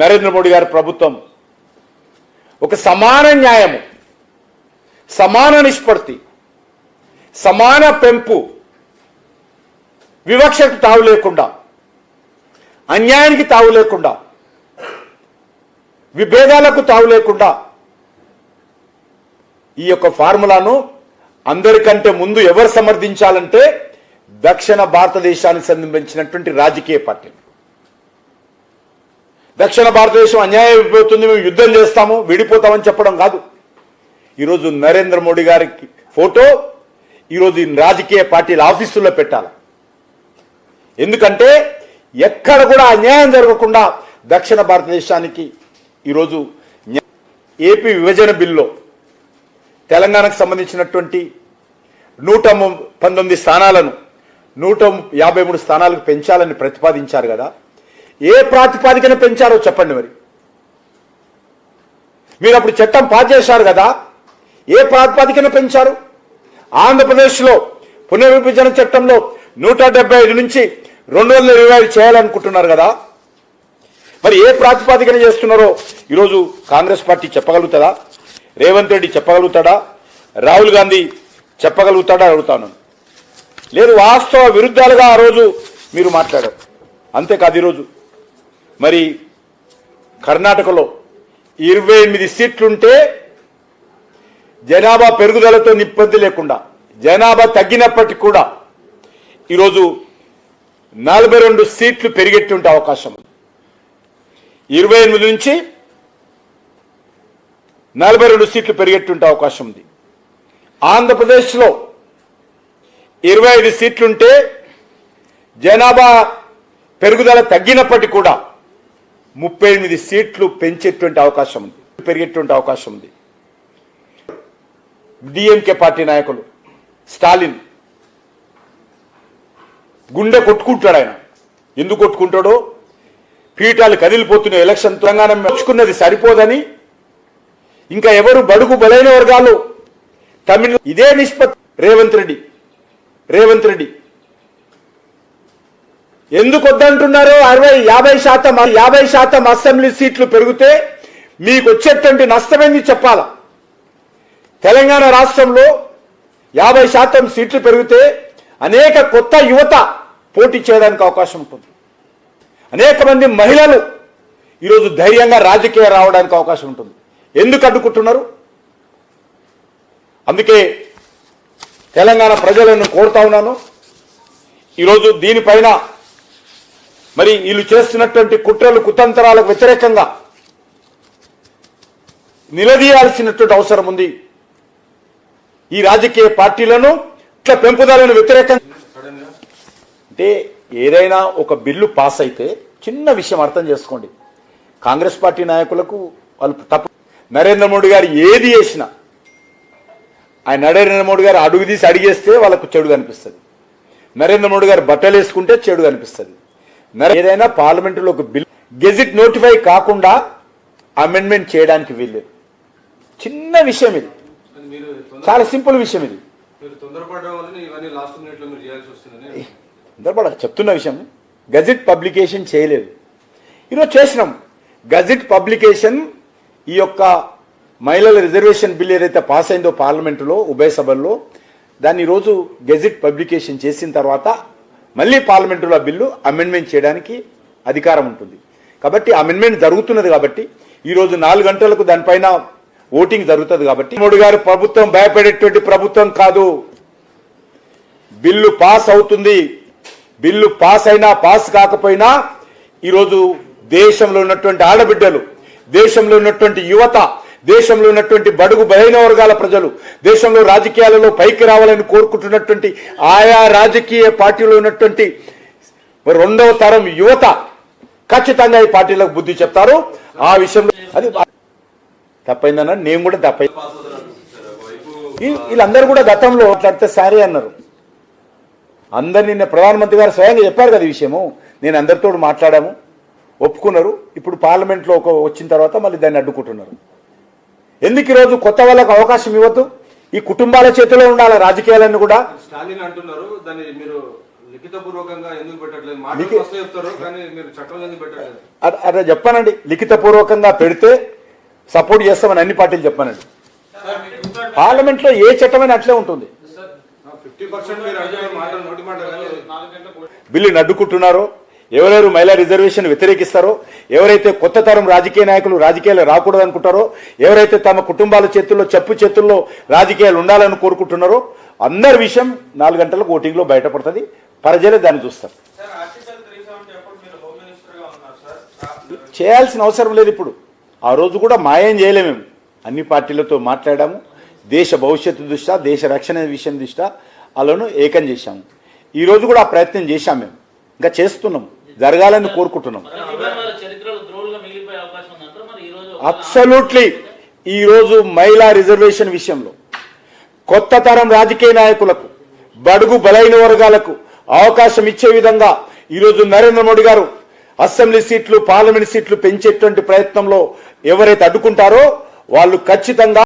నరేంద్ర మోడీ గారి ప్రభుత్వం ఒక సమాన న్యాయము, సమాన నిష్పత్తి, సమాన పెంపు, వివక్షకు తావు లేకుండా, అన్యాయానికి తావు లేకుండా, విభేదాలకు తావు లేకుండా ఈ యొక్క ఫార్ములాను అందరికంటే ముందు ఎవరు సమర్థించాలంటే దక్షిణ భారతదేశానికి సంబంధించినటువంటి రాజకీయ పార్టీలు. దక్షిణ భారతదేశం అన్యాయం అయిపోతుంది, మేము యుద్ధం చేస్తాము, విడిపోతామని చెప్పడం కాదు. ఈరోజు నరేంద్ర మోడీ గారికి ఫోటో ఈరోజు రాజకీయ పార్టీల ఆఫీసుల్లో పెట్టాలి. ఎందుకంటే ఎక్కడ కూడా అన్యాయం జరగకుండా దక్షిణ భారతదేశానికి ఈరోజు ఏపీ విభజన బిల్లో తెలంగాణకు సంబంధించినటువంటి 119 స్థానాలను 153 స్థానాలకు పెంచాలని ప్రతిపాదించారు కదా. ఏ ప్రాతిపాదికన పెంచారో చెప్పండి. మరి మీరు అప్పుడు చట్టం పాస్ చేశారు కదా, ఏ ప్రాతిపాదికన పెంచారు? ఆంధ్రప్రదేశ్లో పునర్విభజన చట్టంలో 175 నుంచి 225 చేయాలనుకుంటున్నారు కదా. మరి ఏ ప్రాతిపాదికన చేస్తున్నారో ఈరోజు కాంగ్రెస్ పార్టీ చెప్పగలుగుతుందా? రేవంత్ రెడ్డి చెప్పగలుగుతాడా? రాహుల్ గాంధీ చెప్పగలుగుతాడా అడుగుతాను. లేదు, వాస్తవ విరుద్ధాలుగా ఆ రోజు మీరు మాట్లాడారు. అంతేకాదు ఈరోజు మరి కర్ణాటకలో 28 సీట్లుంటే జనాభా పెరుగుదలతో ఇబ్బంది లేకుండా, జనాభా తగ్గినప్పటికీ కూడా ఈరోజు 42 సీట్లు పెరిగెట్టుంటే అవకాశం ఉంది. 28 నుంచి 42 సీట్లు పెరిగెట్టుంటే అవకాశం ఉంది. ఆంధ్రప్రదేశ్లో 25 సీట్లుంటే జనాభా పెరుగుదల తగ్గినప్పటికీ కూడా 38 సీట్లు పెంచేటువంటి అవకాశం ఉంది, పెరిగేటువంటి అవకాశం ఉంది. డిఎంకే పార్టీ నాయకులు స్టాలిన్ గుండె కొట్టుకుంటాడు. ఆయన ఎందుకు కొట్టుకుంటాడో, పీఠాలు కదిలిపోతున్న ఎలక్షన్ తెలంగాణ మెచ్చుకున్నది సరిపోదని ఇంకా ఎవరు బడుగు బలైన వర్గాలు తమిళ ఇదే నిష్పత్తి. రేవంత్ రెడ్డి ఎందుకు వద్దంటున్నారో 50% అసెంబ్లీ సీట్లు పెరిగితే మీకు వచ్చేటువంటి నష్టమేంది చెప్పాలా. తెలంగాణ రాష్ట్రంలో 50% సీట్లు పెరిగితే అనేక కొత్త యువత పోటీ చేయడానికి అవకాశం ఉంటుంది. అనేక మంది మహిళలు ఈరోజు ధైర్యంగా రాజకీయ రావడానికి అవకాశం ఉంటుంది. ఎందుకు అడ్డుకుంటున్నారు? అందుకే తెలంగాణ ప్రజలను కోరుతా ఉన్నాను, ఈరోజు దీనిపైన మరి వీళ్ళు చేస్తున్నటువంటి కుట్రలు కుతంత్రాలకు వ్యతిరేకంగా నిలదీయాల్సినటువంటి అవసరం ఉంది. ఈ రాజకీయ పార్టీలను ఇట్లా పెంపుదలను వ్యతిరేకంగా అంటే ఏదైనా ఒక బిల్లు పాస్ అయితే చిన్న విషయం అర్థం చేసుకోండి. కాంగ్రెస్ పార్టీ నాయకులకు వాళ్ళు తప్పు. నరేంద్ర మోడీ గారు ఏది చేసినా, ఆయన నరేంద్ర మోడీ గారు అడుగు తీసి అడిగేస్తే వాళ్ళకు చెడు కనిపిస్తుంది. నరేంద్ర మోడీ గారు బట్టలు వేసుకుంటే చెడు కనిపిస్తుంది. ఏదైనా పార్లమెంటులో ఒక బిల్ గెజిట్ నోటిఫై కాకుండా అమెండ్మెంట్ చేయడానికి వీల్లేదు. చిన్న విషయం ఇది, చాలా సింపుల్ విషయం ఇది. చెప్తున్న విషయం గెజిట్ పబ్లికేషన్ చేయలేదు. ఈరోజు చేసినాం గెజిట్ పబ్లికేషన్. ఈ యొక్క మహిళల రిజర్వేషన్ బిల్ ఏదైతే పాస్ అయిందో పార్లమెంటులో ఉభయ సభల్లో, దాన్ని ఈరోజు గెజిట్ పబ్లికేషన్ చేసిన తర్వాత మళ్ళీ పార్లమెంటులో బిల్లు అమెండ్మెంట్ చేయడానికి అధికారం ఉంటుంది. కాబట్టి అమెండ్మెంట్ జరుగుతున్నది. కాబట్టి ఈరోజు 4 గంటలకు దానిపైన ఓటింగ్ జరుగుతుంది. కాబట్టి మోడీ గారి ప్రభుత్వం భయపడేటువంటి ప్రభుత్వం కాదు. బిల్లు పాస్ అవుతుంది. బిల్లు పాస్ అయినా పాస్ కాకపోయినా ఈరోజు దేశంలో ఉన్నటువంటి ఆడబిడ్డలు, దేశంలో ఉన్నటువంటి యువత, దేశంలో ఉన్నటువంటి బడుగు బలైన వర్గాల ప్రజలు, దేశంలో రాజకీయాలలో పైకి రావాలని కోరుకుంటున్నటువంటి ఆయా రాజకీయ పార్టీలో ఉన్నటువంటి 2వ తరం యువత ఖచ్చితంగా ఈ పార్టీలకు బుద్ధి చెప్తారు. ఆ విషయంలో అది తప్పైందన్న నేను కూడా తప్పైంది. వీళ్ళందరూ కూడా గతంలో మాట్లాడితే సారీ అన్నారు. అందరు నిన్న ప్రధానమంత్రి గారు స్వయంగా చెప్పారు కదా ఈ విషయము. నేను అందరితో మాట్లాడాము, ఒప్పుకున్నారు. ఇప్పుడు పార్లమెంట్లో వచ్చిన తర్వాత మళ్ళీ దాన్ని అడ్డుకుంటున్నారు. ఎందుకు ఈరోజు కొత్త వాళ్ళకు అవకాశం ఇవ్వద్దు? ఈ కుటుంబాల చేతిలో ఉండాలి రాజకీయాలన్నీ కూడా. స్టాలిన్ అంటున్నారు, దాన్ని మీరు లిఖితపూర్వకంగా ఎందుకు పెట్టట్లేదు? మాటలు వస్తే చెప్తారు కానీ మీరు చట్టంలో ఎందుకు పెట్టట్లేదు? అదే చెప్పానండి, లిఖితపూర్వకంగా పెడితే సపోర్ట్ చేస్తామని అన్ని పార్టీలు చెప్పానండి. పార్లమెంట్ లో ఏ చట్టమైనా అట్లే ఉంటుంది. 50% మీరు అంటే మాటలు నోటి మాట బిల్లుని అడ్డుకుంటున్నారో, ఎవరెవరు మహిళా రిజర్వేషన్ వ్యతిరేకిస్తారో, ఎవరైతే కొత్త తరం రాజకీయ నాయకులు రాజకీయాలు రాకూడదు అనుకుంటారో, ఎవరైతే తమ కుటుంబాల చేతుల్లో చేతుల్లో రాజకీయాలు ఉండాలని కోరుకుంటున్నారో అందరి విషయం 4 గంటలకు ఓటింగ్ లో బయటపడుతుంది. ప్రజలే దాన్ని చూస్తారు. చేయాల్సిన అవసరం లేదు. ఇప్పుడు ఆ రోజు కూడా మాయం చేయలేము. మేము అన్ని పార్టీలతో మాట్లాడాము. దేశ భవిష్యత్తు దృష్ట్యా, దేశ రక్షణ విషయం దృష్ట్యా అలాను ఏకం చేశాము. ఈ రోజు కూడా ఆ ప్రయత్నం చేశాం. మేము ఇంకా చేస్తున్నాం, జరగాలని కోరుకుంటున్నాం. అబ్సల్యూట్లీ. ఈ రోజు మహిళా రిజర్వేషన్ విషయంలో కొత్త తరం రాజకీయ నాయకులకు, బడుగు బలైన వర్గాలకు అవకాశం ఇచ్చే విధంగా ఈరోజు నరేంద్ర మోడీ గారు అసెంబ్లీ సీట్లు, పార్లమెంట్ సీట్లు పెంచేటువంటి ప్రయత్నంలో ఎవరైతే అడ్డుకుంటారో వాళ్ళు ఖచ్చితంగా